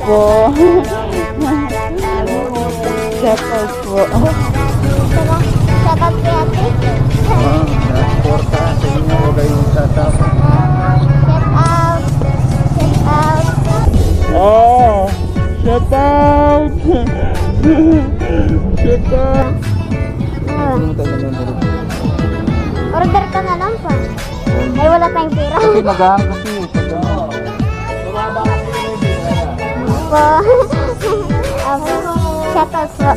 po. Shout out po. Shout out kay ate. Nasuporta sa inyo. Huwag kayong sasama. Shout out. Shout out. Oh, shout out. Shout out. Order ka na lang pa. Ay, wala tayong pera. Kasi maghahang kasi. Po. Apo. Shout out po.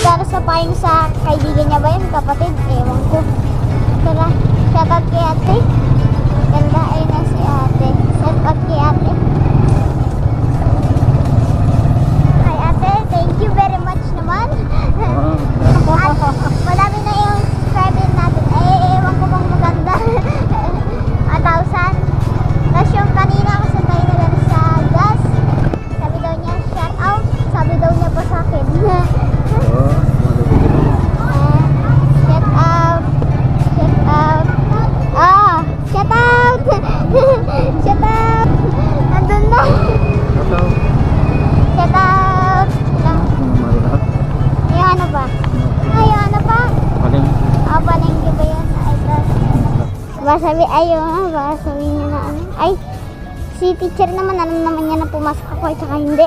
Lalo sa payong sa kaibigan niya ba yun? Kapatid? Ewan ko. Tara. Shout out kay ate. Ganda ay na si ate. Shout out kay ate. Hi ate. Thank you very much naman. At marami na yung subscriber natin. Ewan ko bang maganda. 1,000. Tapos yung kanina kasi tayo na sa gas. Sabi daw niya, shout out. Sabi daw niya pa sa akin. Shout out. Shout out. Ah, shout out. Shout out. Nandun na. Shout out. Yung ano ba? Ay, yung ano pa? Ah, palengke ba yun? Ay, baka sabi, ayun, baka sabihin niya na ano. Ay, si teacher naman, alam naman niya na pumasok ako at saka hindi.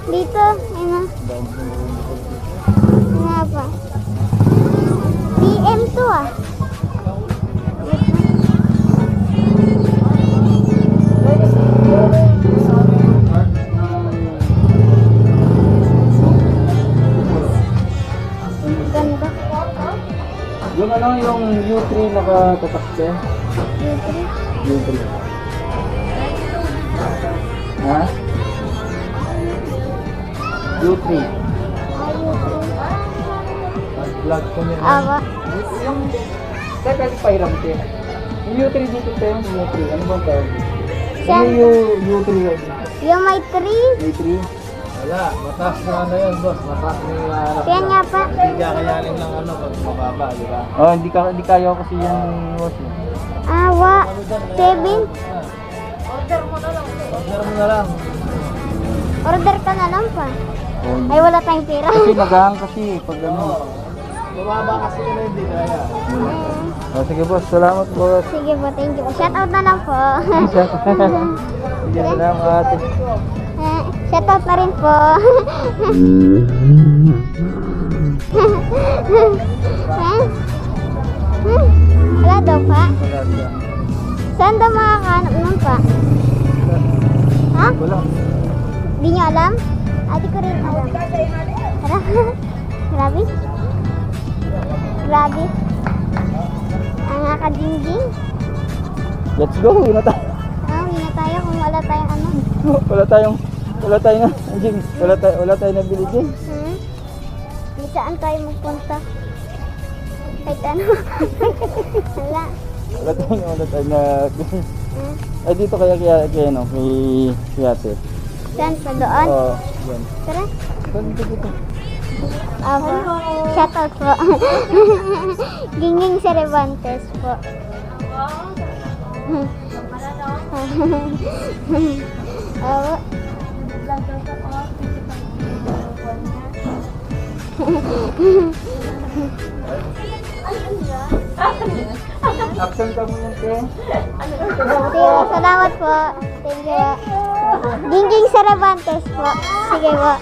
Dito, ayun na. Ano nga ba? PM2 ah. Ganda. Yung ano, yung U3 nakatatakse? U3. U3. Ha? U3. Ah, U3. Vlog ko niya. Awa. Yung... Teka, pahiram ko. Yung U3 dito tayo, yung U3. Ano bang tawag? Siya. Ano yung U3 yun? Yung may 3. U3? Wala, mataas na ano yun, boss. Mataas na yung Kaya nga pa. Hindi kakayanin ng ano, pag mababa, di ba? Oh, hindi kaya ko kasi yung boss. Awa. 7. Order mo na lang. Order ka na lang pa. Ay, wala tayong pera. Kasi maghahang kasi, pag ano. Mababa kasi yun, hindi kaya. Oh, sige boss, salamat boss. Sige po, thank you. Shout out na lang po. Sige, salamat. Shout out na rin po. Wala daw pa. Saan daw makakahanap nun pa? Ha? Wala. Di nyo alam? Ate ko rin alam. Tara. Grabe. Grabe. Ang nakadingging. Let's go, yun na tayo. Hindi na tayo kung wala tayong ano. Wala tayong nabili din. Di saan tayo magpunta? Kahit ano. Wala. Wala tayong na... Ay, dito kaya ano, kay ate. Saan? Sa doon? Oo, yan. Tara. Dito. Shout out po. Ginging Cervantes po. Oo. Action ka muna, te. Salamat po. Thank you. Ginging Cervantes po. Sige po.